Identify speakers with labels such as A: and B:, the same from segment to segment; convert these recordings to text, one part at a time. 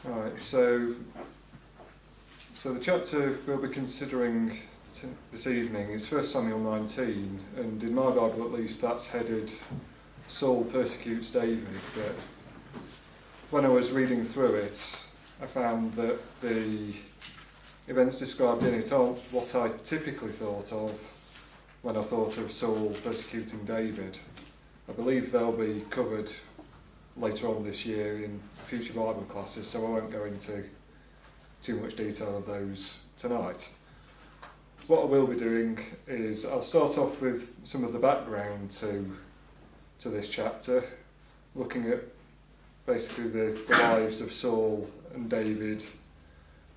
A: Right, so the chapter we'll be considering this evening is 1 Samuel 19, and in my Bible at least that's headed Saul persecutes David. But when I was reading through it, I found that the events described in it aren't what I typically thought of when I thought of Saul persecuting David. I believe they'll be covered later on this year in future Bible classes, so I won't go into too much detail of those tonight. What I will be doing is I'll start off with some of the background to this chapter, looking at basically the lives of Saul and David,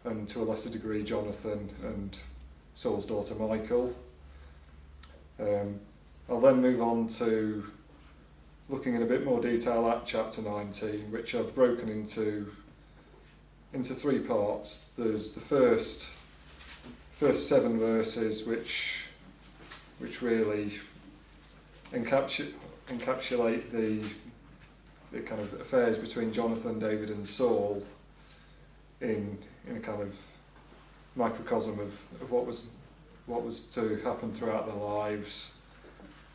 A: and to a lesser degree Jonathan and Saul's daughter Michal. I'll then move on to looking in a bit more detail at chapter 19, which I've broken into three parts. There's the first 7 verses which really encapsulate the kind of affairs between Jonathan, David and Saul in a kind of microcosm of what was to happen throughout their lives.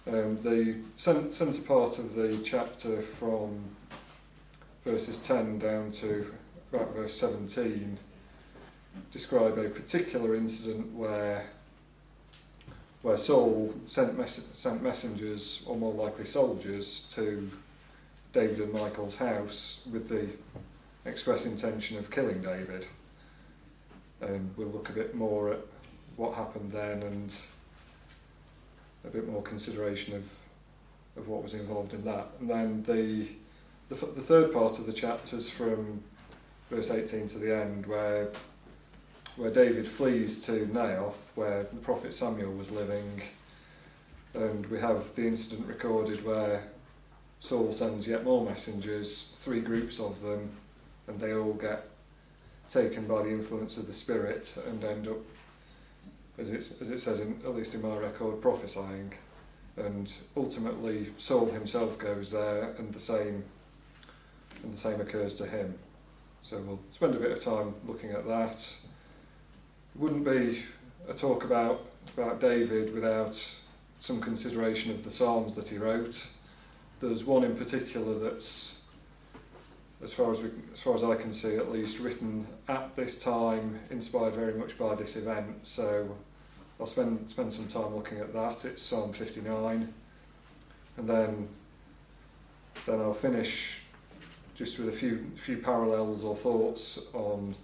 A: The centre part of the chapter from verses 10 down to about verse 17 describe a particular incident where Saul sent messengers, or more likely soldiers, to David and Michal's house with the express intention of killing David. And we'll look a bit more at what happened then and a bit more consideration of what was involved in that. And then the third part of the chapters from verse 18 to the end, where David flees to Naioth, where the prophet Samuel was living, and we have the incident recorded where Saul sends yet more messengers, 3 groups of them, and they all get taken by the influence of the Spirit and end up, as it says, at least in my record, prophesying. And ultimately Saul himself goes there, and the same occurs to him. So we'll spend a bit of time looking at that. It wouldn't be a talk about David without some consideration of the Psalms that he wrote. There's one in particular that's, as far as I can see at least, written at this time, inspired very much by this event. So I'll spend some time looking at that. It's Psalm 59, and then I'll finish just with a few parallels or thoughts on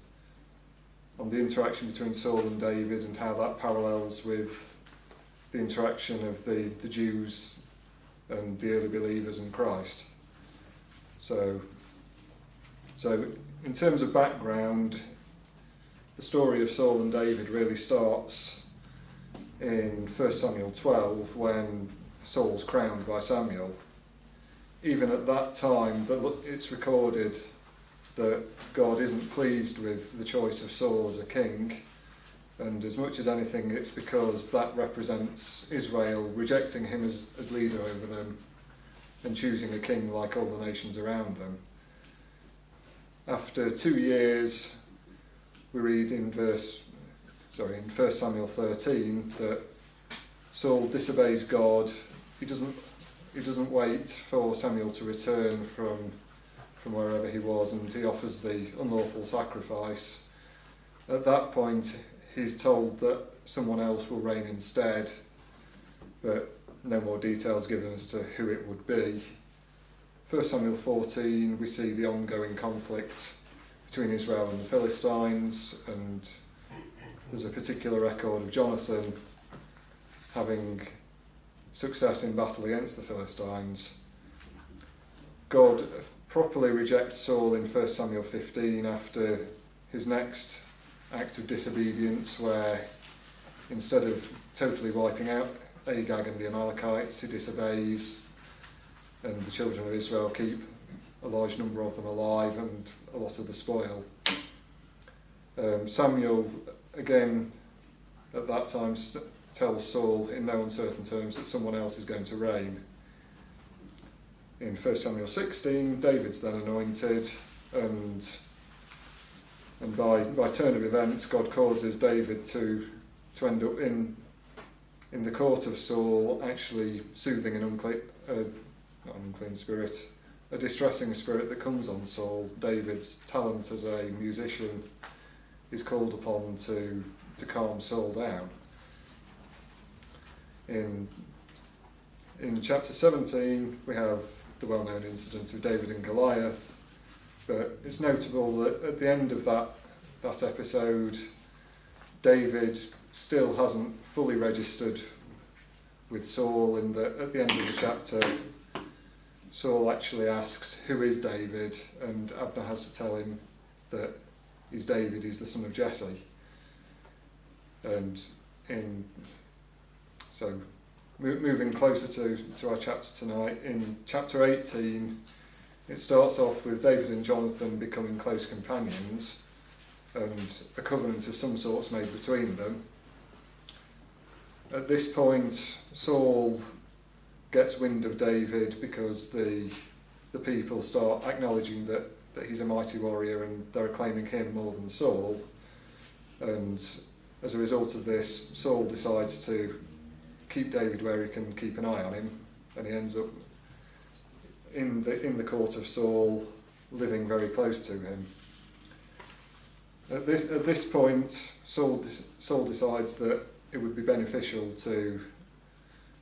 A: the interaction between Saul and David, and how that parallels with the interaction of the Jews and the early believers in Christ. So in terms of background, the story of Saul and David really starts in 1 Samuel 12, when Saul's crowned by Samuel. Even at that time, it's recorded that God isn't pleased with the choice of Saul as a king, and as much as anything it's because that represents Israel rejecting him as leader over them and choosing a king like all the nations around them. After 2 years, we read in 1 Samuel 13 that Saul disobeys God. He doesn't wait for Samuel to return from wherever he was, and he offers the unlawful sacrifice. At that point, he's told that someone else will reign instead, but no more details given as to who it would be. 1 Samuel 14, we see the ongoing conflict between Israel and the Philistines, and there's a particular record of Jonathan having success in battle against the Philistines. God properly rejects Saul in 1 Samuel 15 after his next act of disobedience, where instead of totally wiping out Agag and the Amalekites, he disobeys, and the children of Israel keep a large number of them alive and a lot of the spoil. Samuel, again, at that time tells Saul in no uncertain terms that someone else is going to reign. In 1 Samuel 16, David's then anointed, and And by turn of events, God causes David to end up in the court of Saul, actually soothing not an unclean spirit, a distressing spirit that comes on Saul. David's talent as a musician is called upon to calm Saul down. In chapter 17, we have the well-known incident of David and Goliath, but it's notable that at the end of that episode, David still hasn't fully registered with Saul, in that at the end of the chapter, Saul actually asks, "Who is David?" and Abner has to tell him that he's David, he's the son of Jesse. And moving closer to our chapter tonight, in chapter 18, it starts off with David and Jonathan becoming close companions, and a covenant of some sorts made between them. At this point, Saul gets wind of David because the people start acknowledging that he's a mighty warrior, and they're acclaiming him more than Saul. And as a result of this, Saul decides to keep David where he can keep an eye on him, and he ends up in the court of Saul, living very close to him. At this point, Saul decides that it would be beneficial to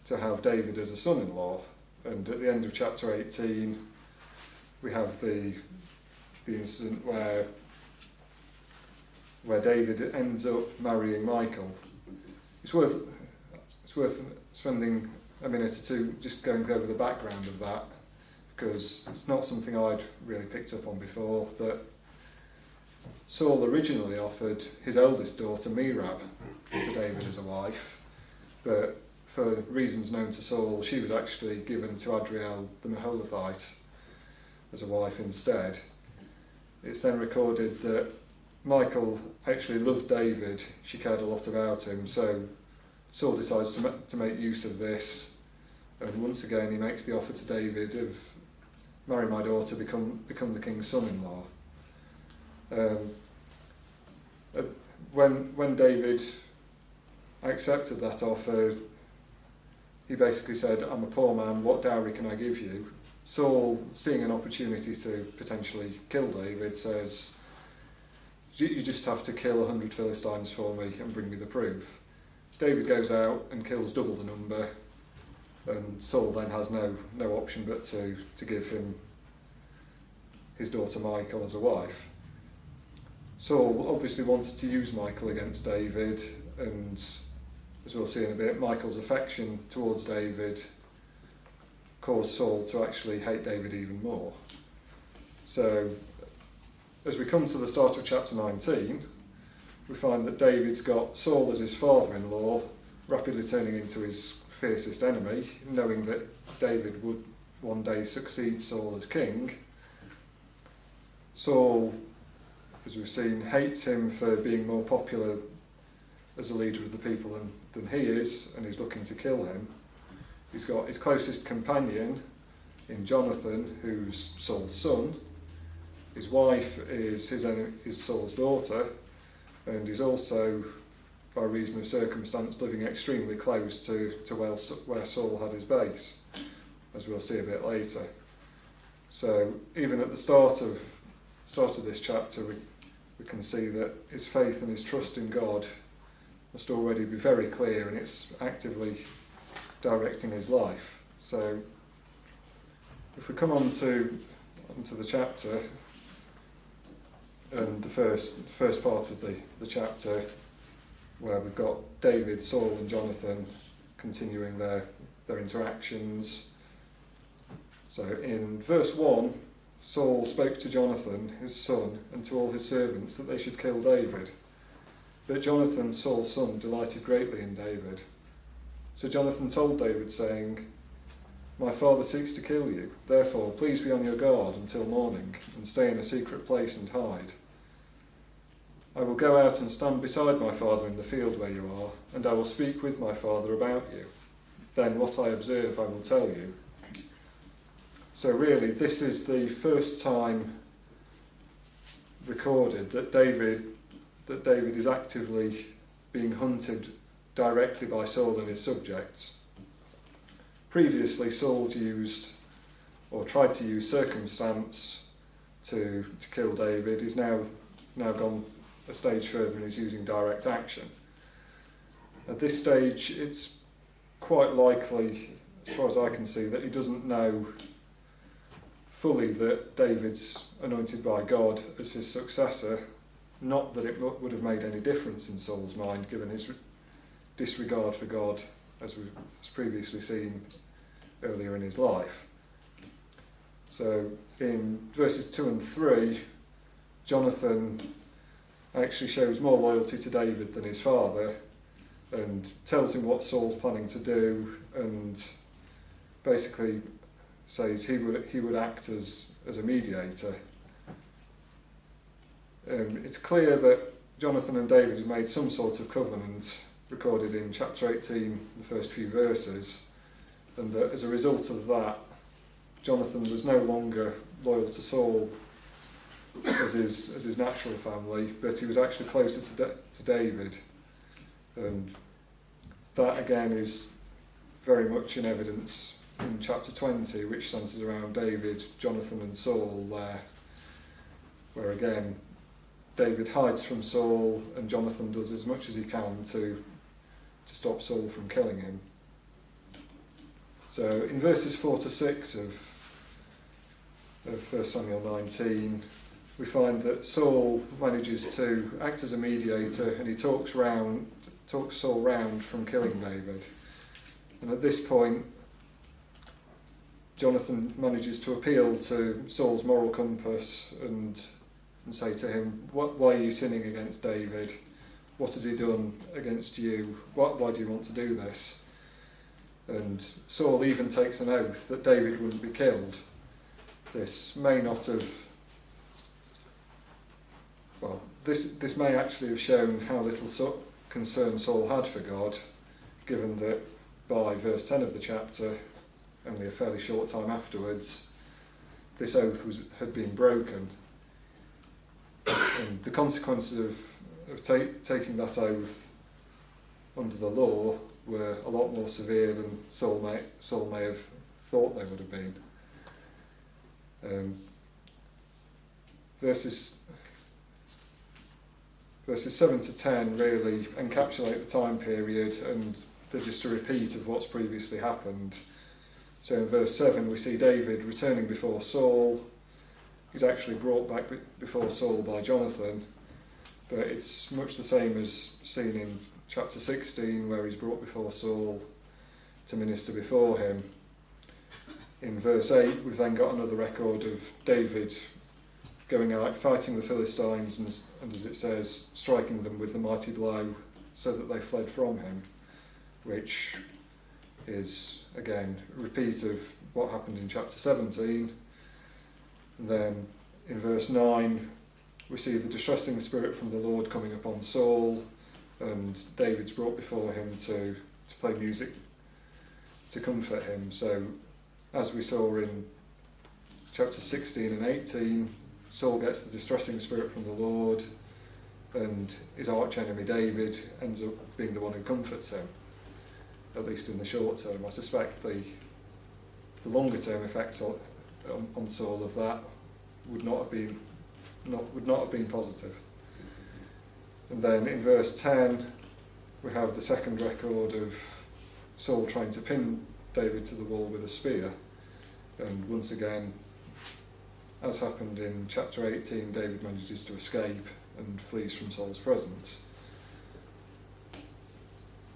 A: have David as a son-in-law, and at the end of chapter 18, we have the incident where David ends up marrying Michal. It's worth spending a minute or two just going over the background of that, because it's not something I'd really picked up on before, that Saul originally offered his eldest daughter Merab to David as a wife, but for reasons known to Saul, she was actually given to Adriel the Maholathite as a wife instead. It's then recorded that Michal actually loved David, she cared a lot about him, so Saul decides to make use of this, and once again he makes the offer to David of marry my daughter, become the king's son-in-law. When David accepted that offer, he basically said, "I'm a poor man, what dowry can I give you?" Saul, seeing an opportunity to potentially kill David, says, "You just have to kill 100 Philistines for me and bring me the proof." David goes out and kills double the number, and Saul then has no option but to give him his daughter Michal as a wife. Saul obviously wanted to use Michal against David, and as we'll see in a bit, Michal's affection towards David caused Saul to actually hate David even more. So as we come to the start of chapter 19, we find that David's got Saul as his father-in-law, rapidly turning into his fiercest enemy, knowing that David would one day succeed Saul as king. Saul, as we've seen, hates him for being more popular as a leader of the people than he is, and he's looking to kill him. He's got his closest companion in Jonathan, who's Saul's son. His wife is Saul's daughter, and he's also, by reason of circumstance, living extremely close to where Saul had his base, as we'll see a bit later. So even at the start of this chapter, we can see that his faith and his trust in God must already be very clear, and it's actively directing his life. So if we come onto the chapter, and the first part of the chapter, where we've got David, Saul and Jonathan continuing their interactions. So in verse 1, Saul spoke to Jonathan, his son, and to all his servants that they should kill David. But Jonathan, Saul's son, delighted greatly in David. So Jonathan told David, saying, "My father seeks to kill you. Therefore, please be on your guard until morning, and stay in a secret place and hide. I will go out and stand beside my father in the field where you are, and I will speak with my father about you. Then what I observe I will tell you." So really, this is the first time recorded that David is actively being hunted directly by Saul and his subjects. Previously, Saul's used or tried to use circumstance to kill David. He's now gone a stage further and is using direct action. At this stage, it's quite likely, as far as I can see, that he doesn't know fully that David's anointed by God as his successor. Not that it would have made any difference in Saul's mind, given his disregard for God, as we've previously seen earlier in his life. So in verses 2 and 3, Jonathan actually shows more loyalty to David than his father, and tells him what Saul's planning to do, and basically says he would act as a mediator. It's clear that Jonathan and David had made some sort of covenant, recorded in chapter 18, the first few verses, and that as a result of that, Jonathan was no longer loyal to Saul as his natural family, but he was actually closer to David. And that again is very much in evidence in chapter 20, which centres around David, Jonathan and Saul there, where again David hides from Saul and Jonathan does as much as he can to stop Saul from killing him. So in verses 4 to 6 of 1 Samuel 19, we find that Saul manages to act as a mediator, and he talks Saul round from killing David. And at this point, Jonathan manages to appeal to Saul's moral compass and say to him, why are you sinning against David? What has he done against you? Why do you want to do this? And Saul even takes an oath that David wouldn't be killed. This may not have... Well, this may actually have shown how little concern Saul had for God, given that by verse 10 of the chapter, only a fairly short time afterwards, this oath had been broken. And the consequences of taking that oath under the law were a lot more severe than Saul may have thought they would have been. Verses 7 to 10 really encapsulate the time period, and they're just a repeat of what's previously happened. So in verse 7 we see David returning before Saul. He's actually brought back before Saul by Jonathan, but it's much the same as seen in chapter 16, where he's brought before Saul to minister before him. In verse 8 we've then got another record of David going out fighting the Philistines and as it says, striking them with the mighty blow so that they fled from him, which is again a repeat of what happened in chapter 17. And then in verse 9 we see the distressing spirit from the Lord coming upon Saul, and David's brought before him to play music to comfort him. So as we saw in chapter 16 and 18, Saul gets the distressing spirit from the Lord, and his arch enemy David ends up being the one who comforts him, at least in the short term. I suspect the longer term effect on Saul of that would not have been positive. And then in verse 10 we have the second record of Saul trying to pin David to the wall with a spear, and once again, as happened in chapter 18, David manages to escape and flees from Saul's presence.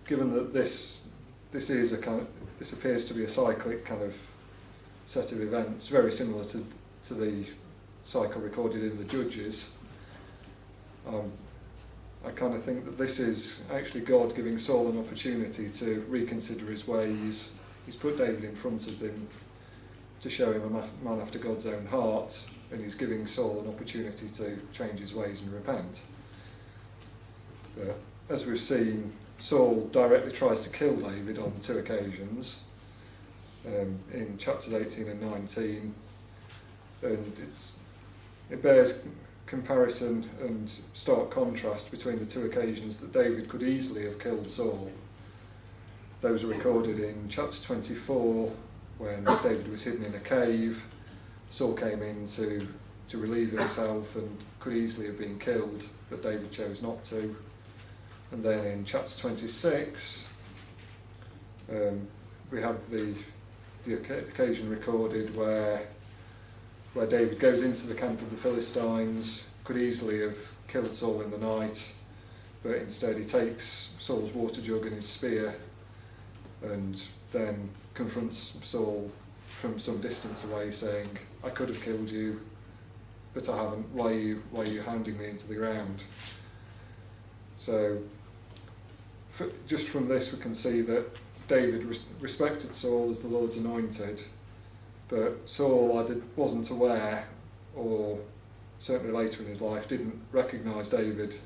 A: Given that this appears to be a cyclic kind of set of events, very similar to the cycle recorded in the Judges, I kind of think that this is actually God giving Saul an opportunity to reconsider his ways. He's put David in front of him to show him a man after God's own heart, and he's giving Saul an opportunity to change his ways and repent. But as we've seen, Saul directly tries to kill David on 2 occasions, in chapters 18 and 19, and it bears comparison and stark contrast between the two occasions that David could easily have killed Saul. Those are recorded in chapter 24, when David was hidden in a cave. Saul came in to relieve himself and could easily have been killed, but David chose not to. And then in chapter 26, we have the occasion recorded where David goes into the camp of the Philistines, could easily have killed Saul in the night, but instead he takes Saul's water jug and his spear and then confronts Saul from some distance away, saying, "I could have killed you, but I haven't. Why are you hounding me into the ground?" So just from this we can see that David respected Saul as the Lord's anointed, but Saul either wasn't aware, or certainly later in his life didn't recognise David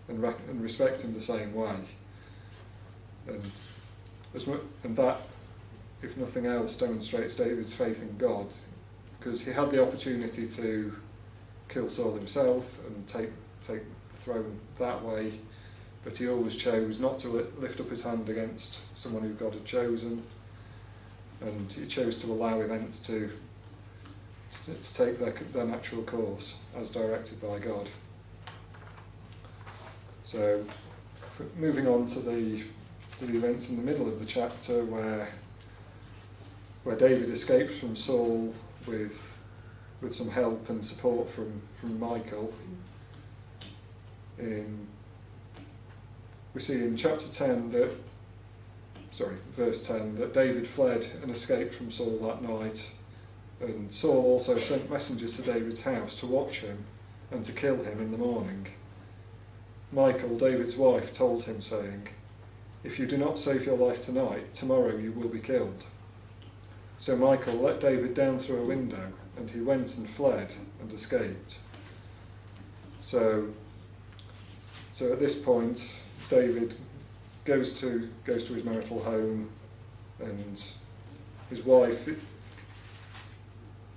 A: and respect him the same way. And that, if nothing else, demonstrates David's faith in God, because he had the opportunity to kill Saul himself and take the throne that way, but he always chose not to lift up his hand against someone who God had chosen, and he chose to allow events to take their natural course as directed by God. So, moving on to the events in the middle of the chapter, where David escapes from Saul with some help and support from Michal. We see in verse 10 that David fled and escaped from Saul that night, and Saul also sent messengers to David's house to watch him and to kill him in the morning. Michal, David's wife, told him, saying, "If you do not save your life tonight, tomorrow you will be killed." So Michal let David down through a window, and he went and fled and escaped. So at this point, David goes to his marital home, and his wife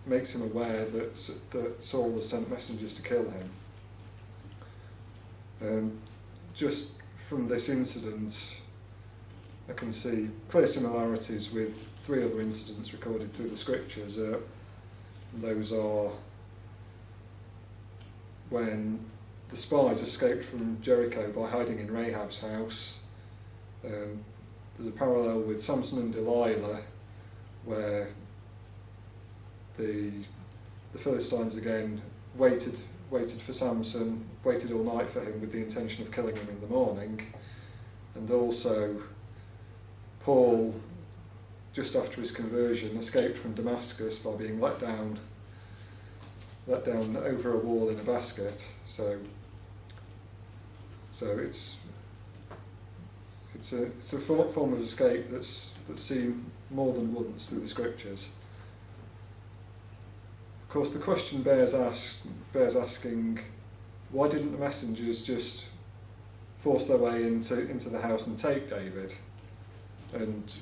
A: makes him aware that Saul has sent messengers to kill him. Just from this incident, I can see clear similarities with three other incidents recorded through the scriptures. Those are when the spies escaped from Jericho by hiding in Rahab's house. There's a parallel with Samson and Delilah, where the Philistines again waited for Samson, waited all night for him with the intention of killing him in the morning. And also Paul, just after his conversion, escaped from Damascus by being let down over a wall in a basket. So it's a form of escape that's seen more than once through the scriptures. Of course, the question bears asking, why didn't the messengers just force their way into the house and take David? And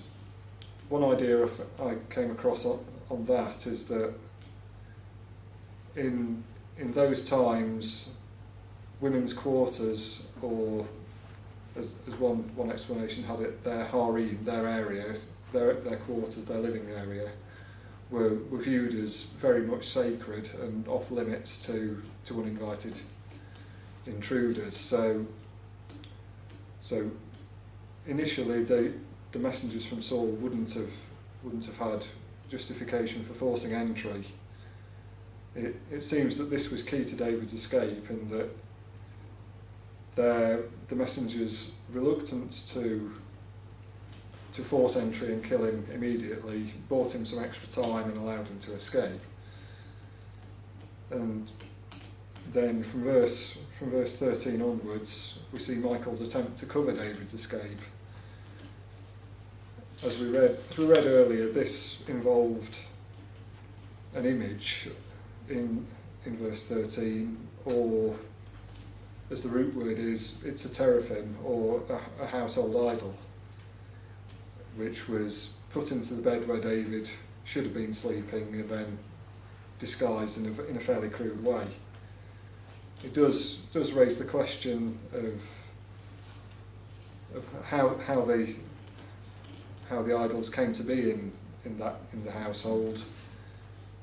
A: one idea I came across on that is that in those times, women's quarters, or as one explanation had it, their harem, their areas, their quarters, their living area, were viewed as very much sacred and off limits to uninvited intruders. So initially the messengers from Saul wouldn't have had justification for forcing entry. It seems that this was key to David's escape, and that the messengers' reluctance to force entry and kill him immediately bought him some extra time and allowed him to escape. And then from verse 13 onwards, we see Michal's attempt to cover David's escape. As we read earlier, this involved an image in verse 13, or as the root word is, it's a teraphim, or a household idol, which was put into the bed where David should have been sleeping and then disguised in a fairly crude way. it does raise the question of how the idols came to be in the household.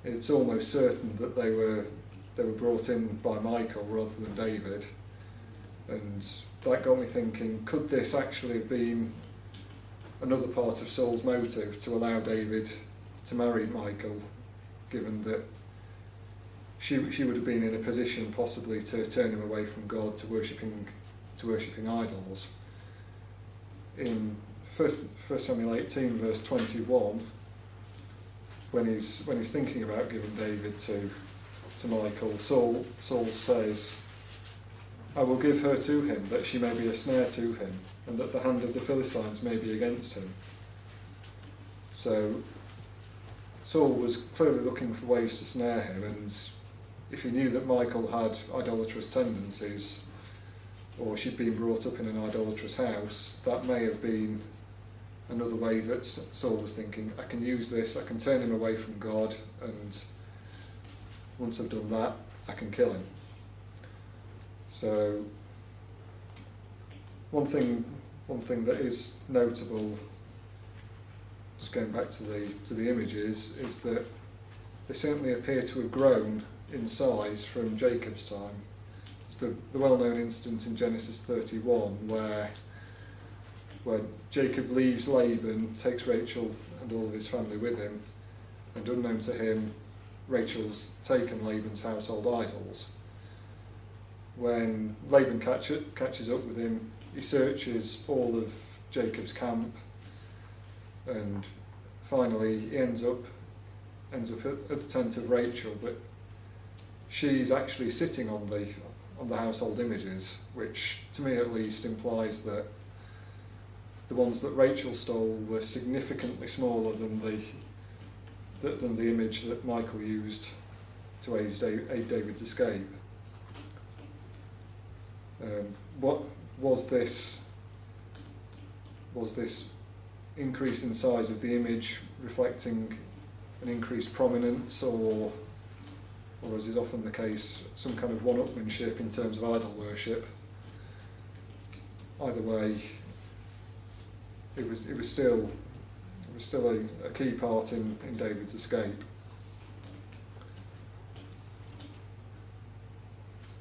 A: It's almost certain that they were brought in by Michal rather than David, and that got me thinking, could this actually have been another part of Saul's motive to allow David to marry Michal, given that she would have been in a position possibly to turn him away from God to worshipping idols. In 1 Samuel 18 verse 21, when he's thinking about giving David to Michal, Saul says, "I will give her to him, that she may be a snare to him, and that the hand of the Philistines may be against him." So Saul was clearly looking for ways to snare him, and if he knew that Michal had idolatrous tendencies, or she'd been brought up in an idolatrous house, that may have been another way that Saul was thinking, I can use this, I can turn him away from God, and once I've done that, I can kill him. So one thing that is notable, just going back to the images, is that they certainly appear to have grown in size from Jacob's time. It's the well-known incident in Genesis 31 where Jacob leaves Laban, takes Rachel and all of his family with him, and unknown to him, Rachel's taken Laban's household idols. When Laban catches up with him, he searches all of Jacob's camp, and finally he ends up at the tent of Rachel, but she's actually sitting on the household images, which to me at least implies that the ones that Rachel stole were significantly smaller than the image that Michal used to aid David's escape. What was this increase in size of the image reflecting an increased prominence, or as is often the case, some kind of one-upmanship in terms of idol worship? Either way, it was still a key part in David's escape.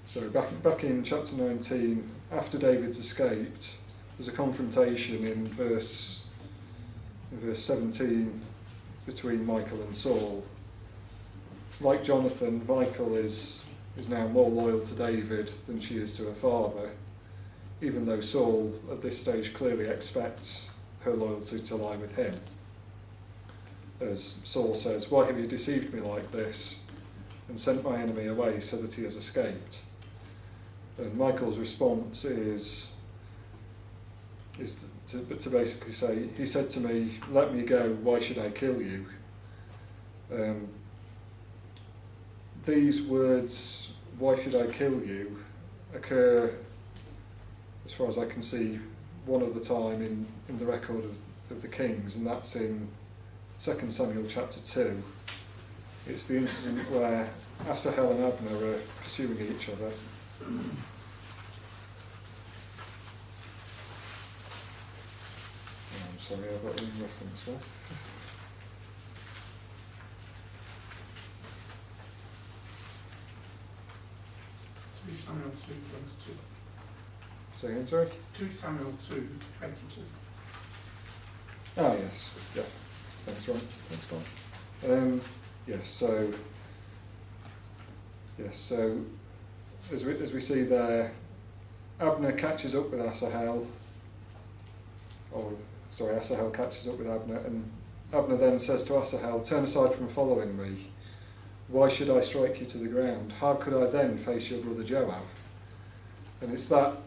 A: So back in chapter 19, after David's escaped, there's a confrontation in verse 17 between Michal and Saul. Like Jonathan, Michal is now more loyal to David than she is to her father, even though Saul at this stage clearly expects her loyalty to lie with him. As Saul says, "Why have you deceived me like this and sent my enemy away so that he has escaped?" And Michal's response is to basically say, "He said to me, 'Let me go, why should I kill you?'" These words, "Why should I kill you?" occur, as far as I can see, one other time in the record of the Kings, and that's in 2 Samuel chapter 2. It's the incident where Asahel and Abner are pursuing each other. I'm sorry, I've got a wrong reference there.
B: 2 Samuel 2:22.
A: Say again, sorry?
B: 2 Samuel 2:22.
A: Ah, yes. Yeah. Thanks, Ron. Thanks, Don. So as we see there, Abner catches up with Asahel. Asahel catches up with Abner, and Abner then says to Asahel, "Turn aside from following me. Why should I strike you to the ground? How could I then face your brother Joab?" And it's that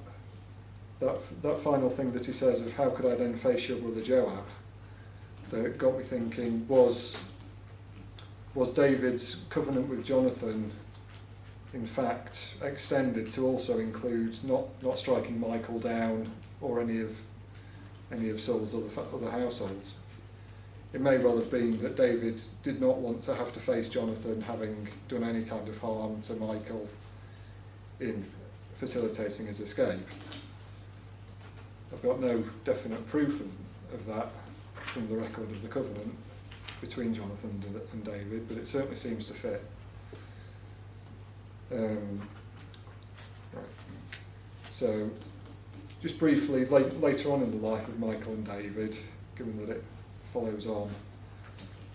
A: final thing that he says of "How could I then face your brother Joab?" that got me thinking, was David's covenant with Jonathan in fact extended to also include not striking Michal down or any of Saul's other households? It may well have been that David did not want to have to face Jonathan having done any kind of harm to Michal in facilitating his escape. I've got no definite proof of that from the record of the covenant between Jonathan and David, but it certainly seems to fit. Right. So, just briefly, later on in the life of Michal and David, given that it follows on,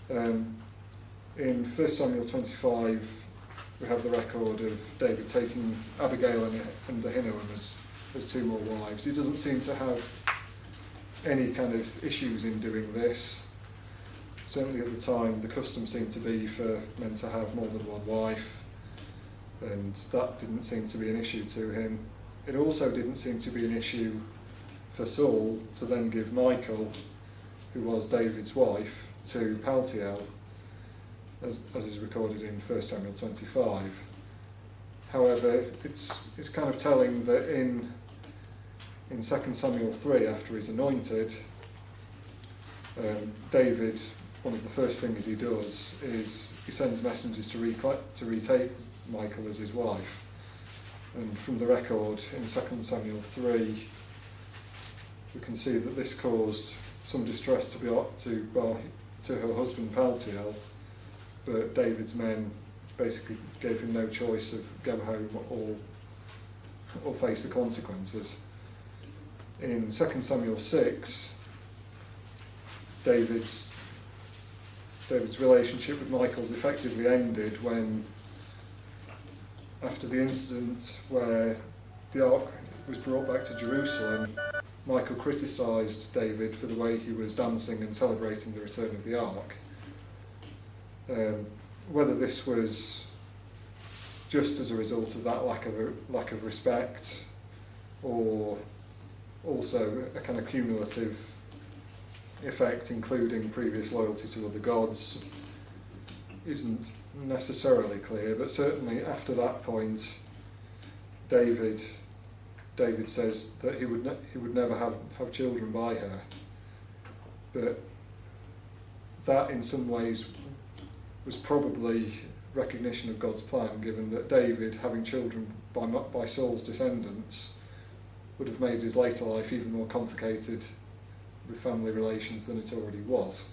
A: in 1 Samuel 25, we have the record of David taking Abigail and Ahinoam as two more wives. He doesn't seem to have any kind of issues in doing this. Certainly at the time, the custom seemed to be for men to have more than one wife, and that didn't seem to be an issue to him. It also didn't seem to be an issue for Saul to then give Michal, who was David's wife, to Paltiel, as is recorded in 1 Samuel 25. However, it's kind of telling that in 2 Samuel 3, after he's anointed, David, one of the first things he does is he sends messengers to retake Michal as his wife. And from the record in 2 Samuel 3, we can see that this caused some distress to her husband Paltiel, but David's men basically gave him no choice of go home or face the consequences. In 2 Samuel 6, David's relationship with Michal's effectively ended when, after the incident where the ark was brought back to Jerusalem, Michal criticised David for the way he was dancing and celebrating the return of the ark. Whether this was just as a result of that lack of respect, or also a kind of cumulative effect, including previous loyalty to other gods, isn't necessarily clear. But certainly after that point, David says that he would never have children by her. But that in some ways was probably recognition of God's plan, given that David, having children by Saul's descendants, would have made his later life even more complicated with family relations than it already was.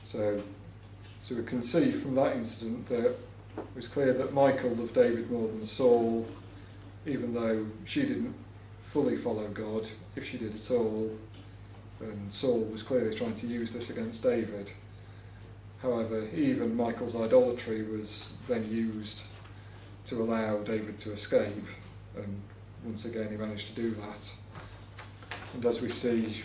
A: So we can see from that incident that it was clear that Michal loved David more than Saul, even though she didn't fully follow God, if she did at all, and Saul was clearly trying to use this against David. However, even Michal's idolatry was then used to allow David to escape, and once again he managed to do that. And as we see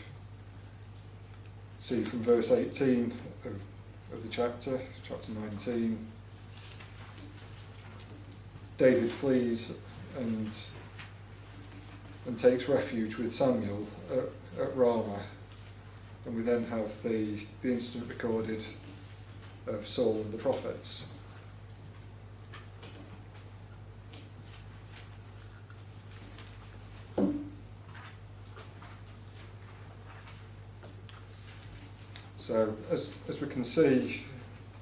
A: from verse 18 of the chapter 19, David flees and takes refuge with Samuel at Ramah, and we then have the incident recorded of Saul and the prophets. So as we can see,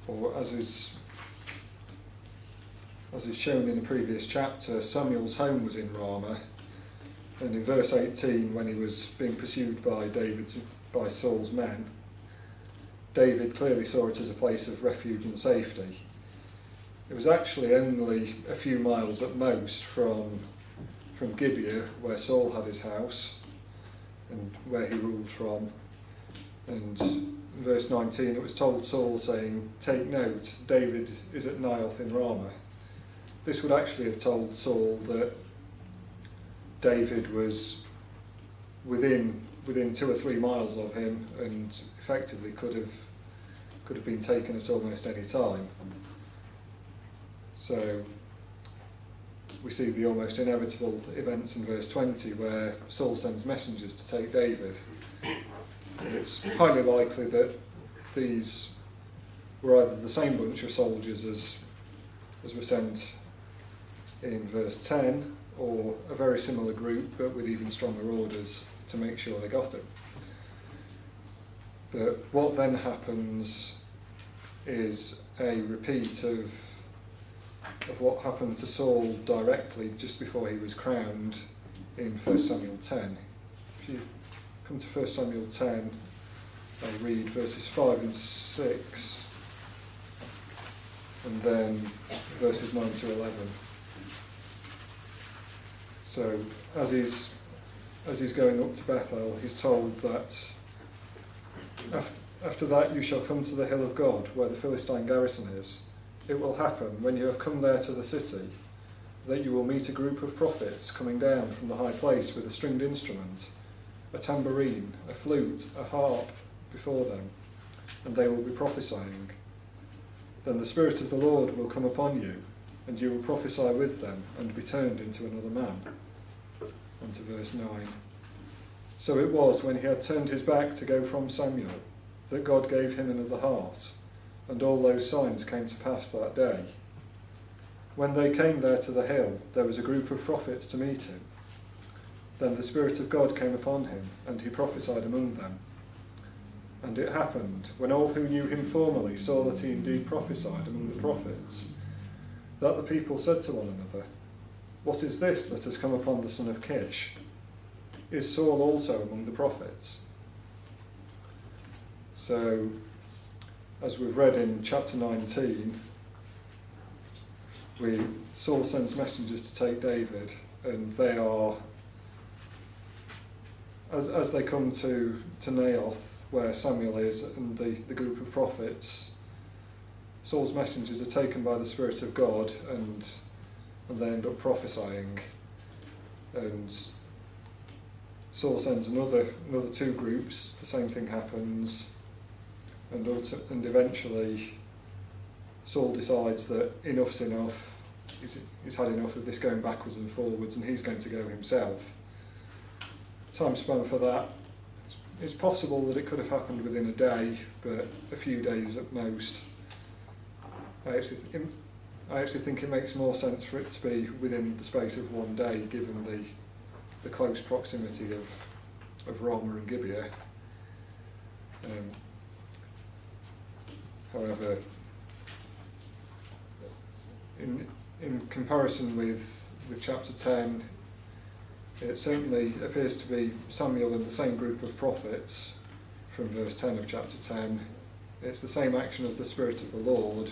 A: or as is shown in the previous chapter, Samuel's home was in Ramah, and in verse 18, when he was being pursued by Saul's men, David clearly saw it as a place of refuge and safety. It was actually only a few miles at most from Gibeah, where Saul had his house and where he ruled from. And in verse 19 it was told Saul, saying, "Take note, David is at Naioth in Ramah." This would actually have told Saul that David was within 2 or 3 miles of him, and effectively could have been taken at almost any time. So we see the almost inevitable events in verse 20, where Saul sends messengers to take David. And it's highly likely that these were either the same bunch of soldiers as were sent in verse 10, or a very similar group but with even stronger orders to make sure they got him. But what then happens is a repeat of of what happened to Saul directly just before he was crowned in 1 Samuel 10. If you come to 1 Samuel 10, I'll read verses 5 and 6, and then verses 9 to 11. So as he's going up to Bethel, he's told that after that you shall come to the hill of God, where the Philistine garrison is. It will happen, when you have come there to the city, that you will meet a group of prophets coming down from the high place with a stringed instrument, a tambourine, a flute, a harp before them, and they will be prophesying. Then the Spirit of the Lord will come upon you, and you will prophesy with them, and be turned into another man. On to verse 9. So it was, when he had turned his back to go from Samuel, that God gave him another heart, and all those signs came to pass that day. When they came there to the hill, there was a group of prophets to meet him. Then the Spirit of God came upon him, and he prophesied among them. And it happened, when all who knew him formerly saw that he indeed prophesied among the prophets, that the people said to one another, "What is this that has come upon the son of Kish? Is Saul also among the prophets?" So, as we've read in chapter 19, Saul sends messengers to take David, and they are, as they come to Naioth, where Samuel is, and the group of prophets, Saul's messengers are taken by the Spirit of God, and they end up prophesying. And Saul sends another two groups, the same thing happens, and eventually Saul decides that enough's enough, he's had enough of this going backwards and forwards, and he's going to go himself. Time span for that, it's possible that it could have happened within a day, but a few days at most. I actually think it makes more sense for it to be within the space of one day, given the close proximity of Ramah and Gibeah. However, in comparison with chapter 10, it certainly appears to be Samuel and the same group of prophets from verse 10 of chapter 10. It's the same action of the Spirit of the Lord,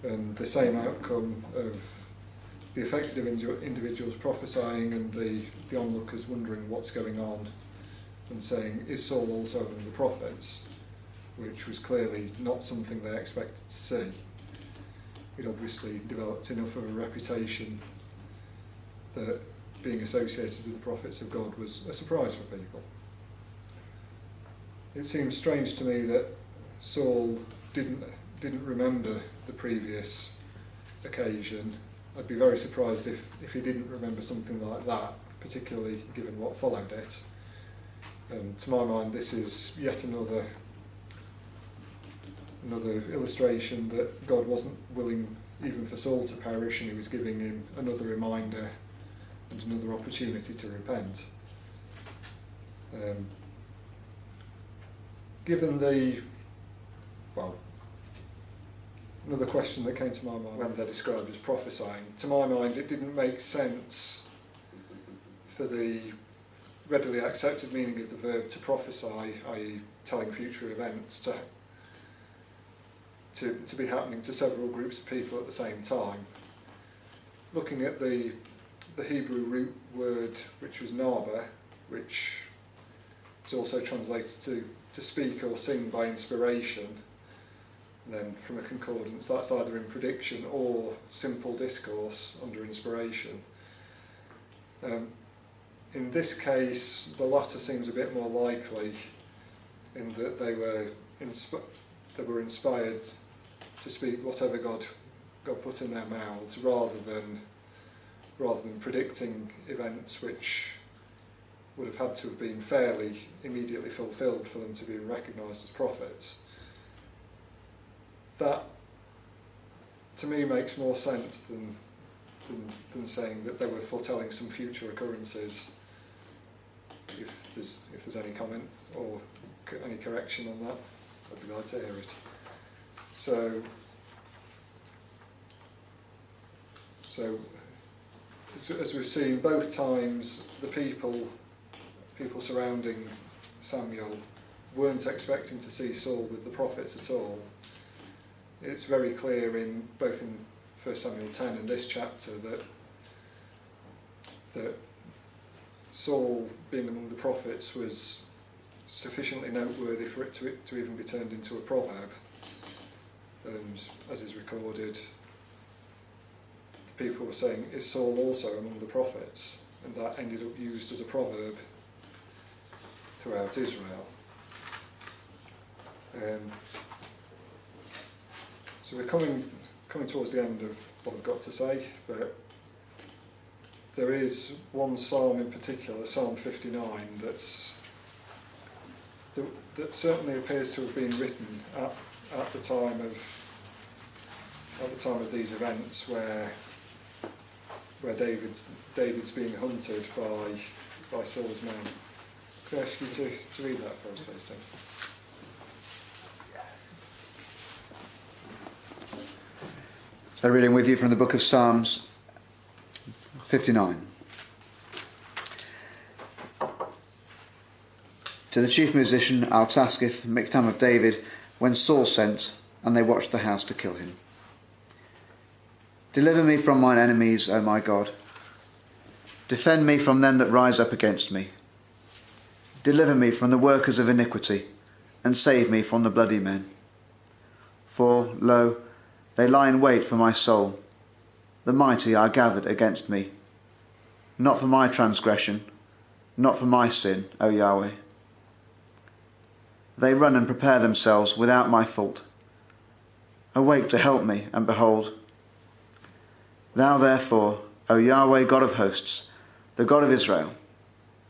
A: and the same outcome of the affected individuals prophesying and the onlookers wondering what's going on and saying, "Is Saul also among the prophets?" which was clearly not something they expected to see. He'd obviously developed enough of a reputation that being associated with the prophets of God was a surprise for people. It seems strange to me that Saul didn't remember the previous occasion. I'd be very surprised if he didn't remember something like that, particularly given what followed it. And to my mind, this is yet another illustration that God wasn't willing even for Saul to perish, and he was giving him another reminder and another opportunity to repent. Another question that came to my mind when they're described as prophesying, to my mind it didn't make sense for the readily accepted meaning of the verb to prophesy, i.e. telling future events, to be happening to several groups of people at the same time. Looking at the Hebrew root word, which was naba, which is also translated to speak or sing by inspiration, and then from a concordance, that's either in prediction or simple discourse under inspiration. In this case, the latter seems a bit more likely, in that they were inspired to speak whatever God put in their mouths, rather than predicting events which would have had to have been fairly immediately fulfilled for them to be recognised as prophets. That, to me, makes more sense than saying that they were foretelling some future occurrences. If there's any comment or any correction on that, I'd be glad to hear it. So, So, as we've seen, both times the people surrounding Samuel weren't expecting to see Saul with the prophets at all. It's very clear in both in 1 Samuel 10 and this chapter that Saul being among the prophets was sufficiently noteworthy for it to even be turned into a proverb. And as is recorded, the people were saying, is Saul also among the prophets? And that ended up used as a proverb throughout Israel. So we're coming towards the end of what I've got to say, but there is one psalm in particular, Psalm 59, that certainly appears to have been written at the time of these events, where David's being hunted by Saul's men. Could I ask you to read that for us, please, Tim?
C: So reading with you from the book of Psalms 59. To the chief musician Altaskith, Miktam of David, when Saul sent, and they watched the house to kill him. Deliver me from mine enemies, O my God. Defend me from them that rise up against me. Deliver me from the workers of iniquity, and save me from the bloody men. For, lo, they lie in wait for my soul. The mighty are gathered against me. Not for my transgression, not for my sin, O Yahweh. They run and prepare themselves without my fault. Awake to help me, and behold. Thou therefore, O Yahweh, God of hosts, the God of Israel,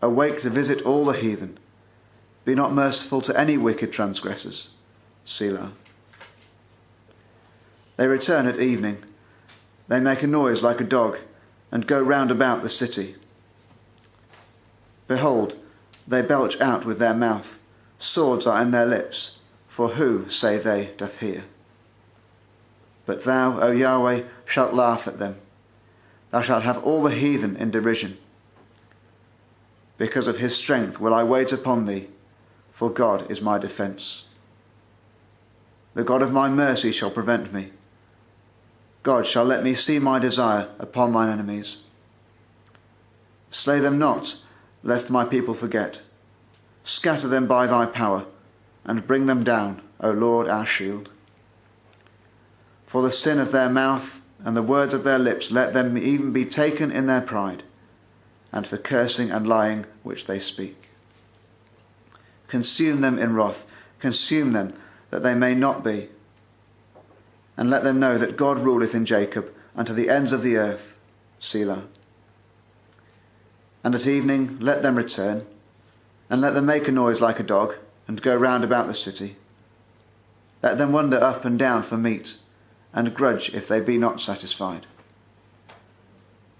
C: awake to visit all the heathen. Be not merciful to any wicked transgressors. Selah. They return at evening. They make a noise like a dog, and go round about the city. Behold, they belch out with their mouth. Swords are in their lips. For who, say they, doth hear? But thou, O Yahweh, shalt laugh at them. Thou shalt have all the heathen in derision. Because of his strength will I wait upon thee, for God is my defence. The God of my mercy shall prevent me. God shall let me see my desire upon mine enemies. Slay them not, lest my people forget. Scatter them by thy power, and bring them down, O Lord our shield. For the sin of their mouth and the words of their lips, let them even be taken in their pride, and for cursing and lying which they speak. Consume them in wrath, consume them, that they may not be. And let them know that God ruleth in Jacob unto the ends of the earth. Selah. And at evening let them return, and let them make a noise like a dog, and go round about the city. Let them wander up and down for meat, and grudge if they be not satisfied.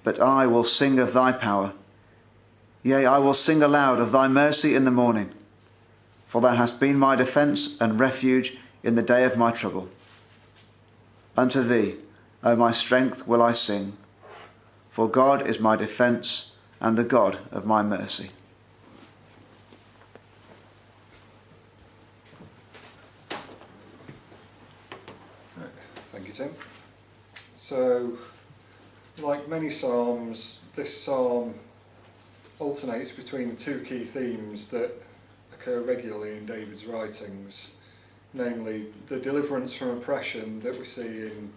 C: But I will sing of thy power. Yea, I will sing aloud of thy mercy in the morning. For thou hast been my defence and refuge in the day of my trouble. Unto thee, O my strength, will I sing. For God is my defence and the God of my mercy.
A: Thank you, Tim. So, like many psalms, this psalm alternates between two key themes that occur regularly in David's writings, namely the deliverance from oppression that we see in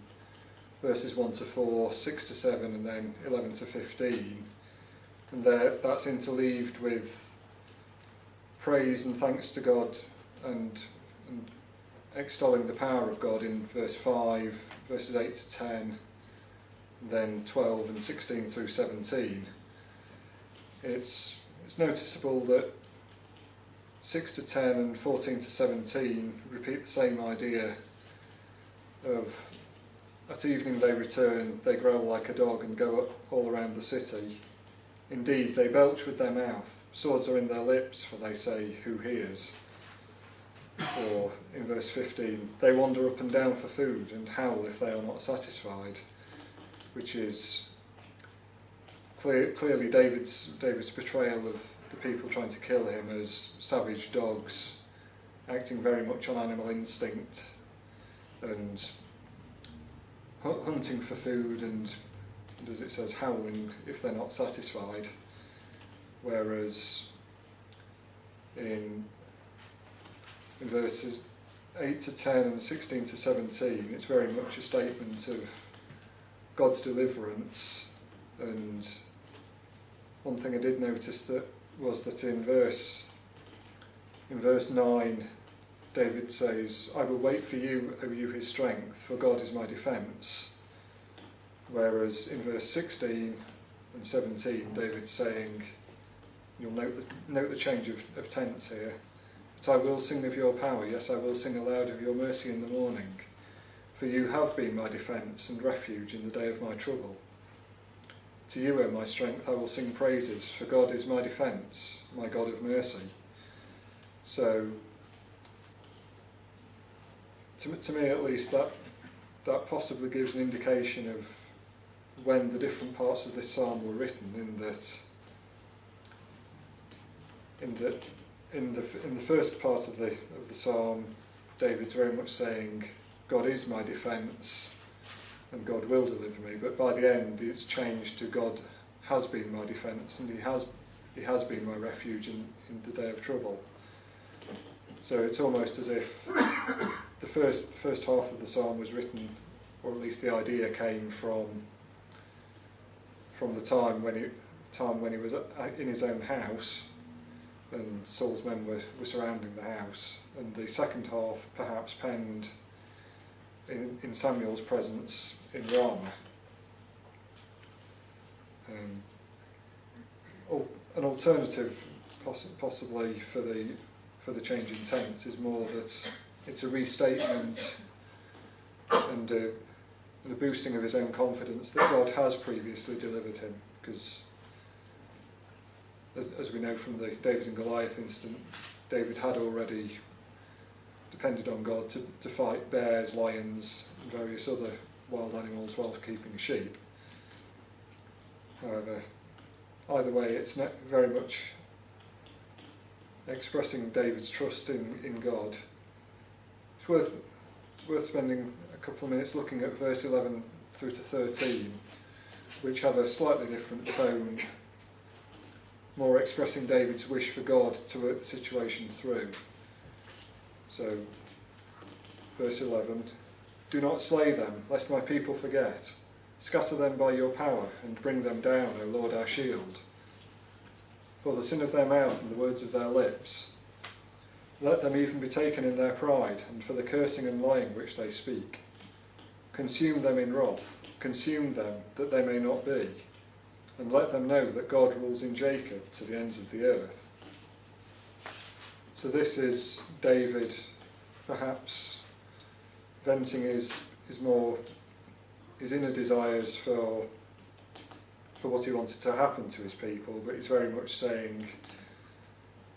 A: verses 1 to 4, 6 to 7, and then 11 to 15. And that's interleaved with praise and thanks to God and extolling the power of God in verse 5, verses 8 to 10, and then 12 and 16 through 17. It's noticeable that 6 to 10 and 14 to 17 repeat the same idea of at evening they return, they growl like a dog and go up all around the city. Indeed, they belch with their mouth, swords are in their lips, for they say, who hears? Or in verse 15, they wander up and down for food and howl if they are not satisfied. which is clearly David's portrayal of the people trying to kill him as savage dogs, acting very much on animal instinct and hunting for food and, as it says, howling if they're not satisfied. Whereas in verses 8 to 10 and 16 to 17, it's very much a statement of God's deliverance. And one thing I did notice was that in verse 9, David says, "I will wait for you, O you his strength, for God is my defence." Whereas in verse 16 and 17, David's saying, you'll note the change of tense here, "But I will sing of your power, yes, I will sing aloud of your mercy in the morning. For you have been my defence and refuge in the day of my trouble. To you, O my strength, I will sing praises, for God is my defence, my God of mercy." So, to me at least, that possibly gives an indication of when the different parts of this psalm were written, in the first part of the psalm, David's very much saying, God is my defence and God will deliver me. But by the end, it's changed to God has been my defence and He has been my refuge in the day of trouble. So it's almost as if the first half of the psalm was written, or at least the idea came from the time when he was in his own house and Saul's men were surrounding the house, and the second half perhaps penned in Samuel's presence in Ramah. An alternative possibly for the change in tense is more that it's a restatement and a boosting of his own confidence that God has previously delivered him, because as we know from the David and Goliath incident, David had already depended on God to fight bears, lions and various other wild animals whilst keeping sheep. However, either way, it's very much expressing David's trust in God. It's worth spending a couple of minutes looking at verse 11 through to 13, which have a slightly different tone, more expressing David's wish for God to work the situation through. So, verse 11, "Do not slay them, lest my people forget. Scatter them by your power, and bring them down, O Lord our shield. For the sin of their mouth and the words of their lips, let them even be taken in their pride, and for the cursing and lying which they speak. Consume them in wrath, consume them, that they may not be. And let them know that God rules in Jacob to the ends of the earth." So this is David perhaps venting his inner desires for what he wanted to happen to his people, but he's very much saying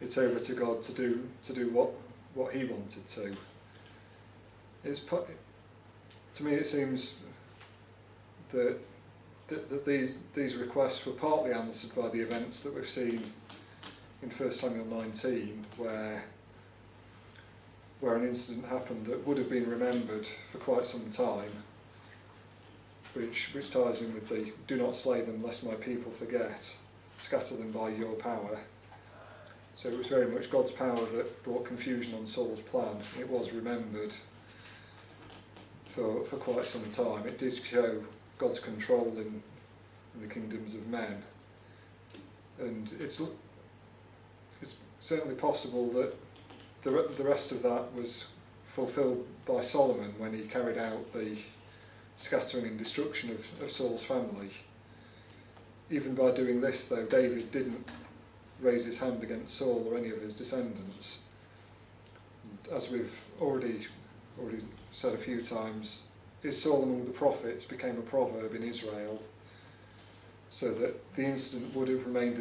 A: it's over to God to do what he wanted to. To me it seems that these requests were partly answered by the events that we've seen in 1 Samuel 19, where an incident happened that would have been remembered for quite some time, which ties in with the "do not slay them lest my people forget, scatter them by your power." So it was very much God's power that brought confusion on Saul's plan. It was remembered for quite some time. It did show God's control in the kingdoms of men, and it's certainly possible that the rest of that was fulfilled by Solomon when he carried out the scattering and destruction of Saul's family. Even by doing this, though, David didn't raise his hand against Saul or any of his descendants. And as we've already said a few times, "Is Saul among the prophets" became a proverb in Israel, so that the incident would have remained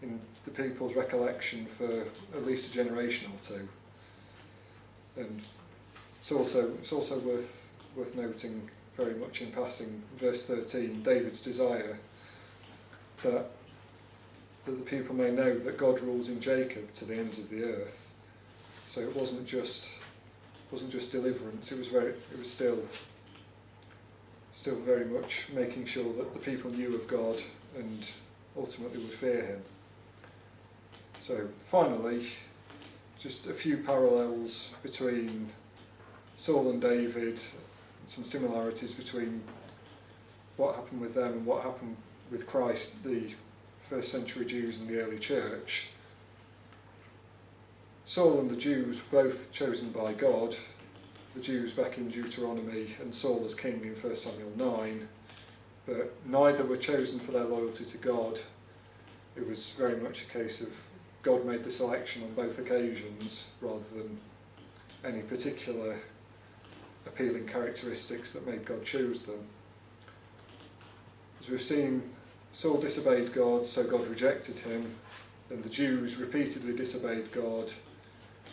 A: in the people's recollection for at least a generation or two. And it's also worth noting very much in passing, verse 13, David's desire that the people may know that God rules in Jacob to the ends of the earth. So it wasn't just deliverance. It was still very much making sure that the people knew of God and ultimately would fear him. So finally, just a few parallels between Saul and David, some similarities between what happened with them and what happened with Christ, the first century Jews and the early church. Saul and the Jews were both chosen by God, the Jews back in Deuteronomy and Saul as king in 1 Samuel 9, but neither were chosen for their loyalty to God. It was very much a case of God made the selection on both occasions rather than any particular appealing characteristics that made God choose them. As we've seen, Saul disobeyed God, so God rejected him, and the Jews repeatedly disobeyed God,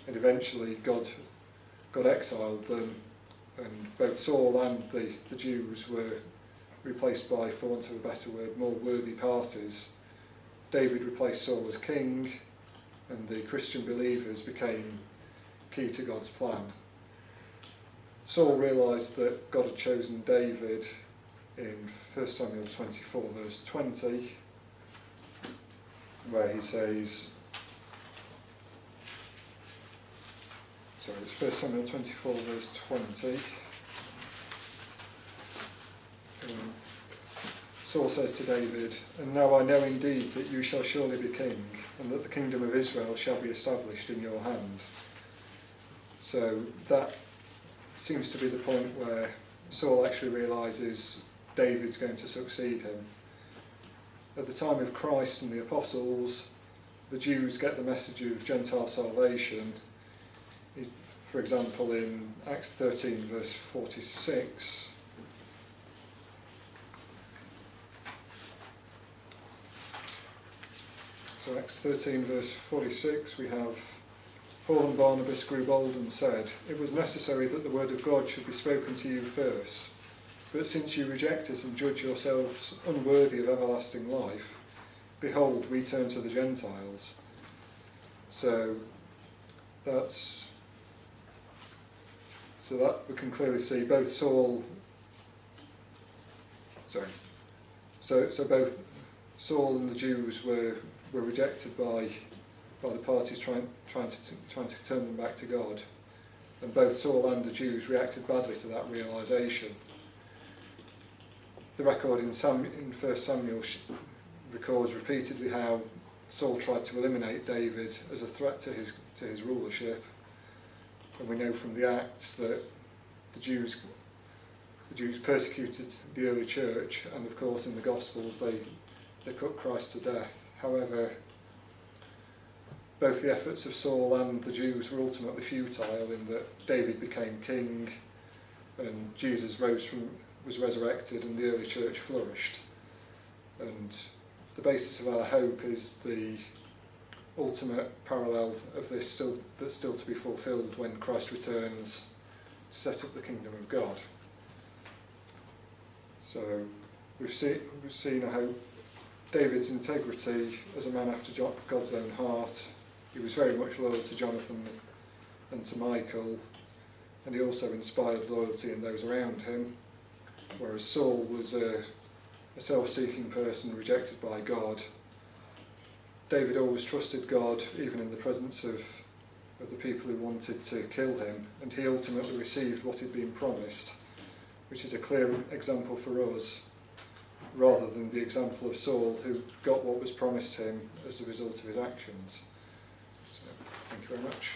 A: and eventually God exiled them, and both Saul and the Jews were replaced by, for want of a better word, more worthy parties. David replaced Saul as king, and the Christian believers became key to God's plan. Saul realised that God had chosen David in 1 Samuel 24 verse 20, where he says, sorry, it's 1 Samuel 24 verse 20. Saul says to David, "And now I know indeed that you shall surely be king, and that the kingdom of Israel shall be established in your hand." So that seems to be the point where Saul actually realises David's going to succeed him. At the time of Christ and the apostles, the Jews get the message of Gentile salvation. For example, in Acts 13 verse 46, so Acts 13 verse 46, we have, Paul and Barnabas grew bold and said, "It was necessary that the word of God should be spoken to you first. But since you reject it and judge yourselves unworthy of everlasting life, behold, we turn to the Gentiles." So that we can clearly see both Saul. So both Saul and the Jews were rejected by the parties trying to turn them back to God, and both Saul and the Jews reacted badly to that realisation. The record in 1 Samuel records repeatedly how Saul tried to eliminate David as a threat to his rulership, and we know from the Acts that the Jews persecuted the early church, and of course in the Gospels they put Christ to death. However, both the efforts of Saul and the Jews were ultimately futile in that David became king and Jesus was resurrected and the early church flourished. And the basis of our hope is the ultimate parallel of this that's still to be fulfilled when Christ returns to set up the kingdom of God. So we've seen, I hope, David's integrity as a man after God's own heart. He was very much loyal to Jonathan and to Michael, and he also inspired loyalty in those around him, whereas Saul was a self-seeking person rejected by God. David always trusted God, even in the presence of the people who wanted to kill him, and he ultimately received what he'd been promised, which is a clear example for us, rather than the example of Saul, who got what was promised him as a result of his actions. So, thank you very much.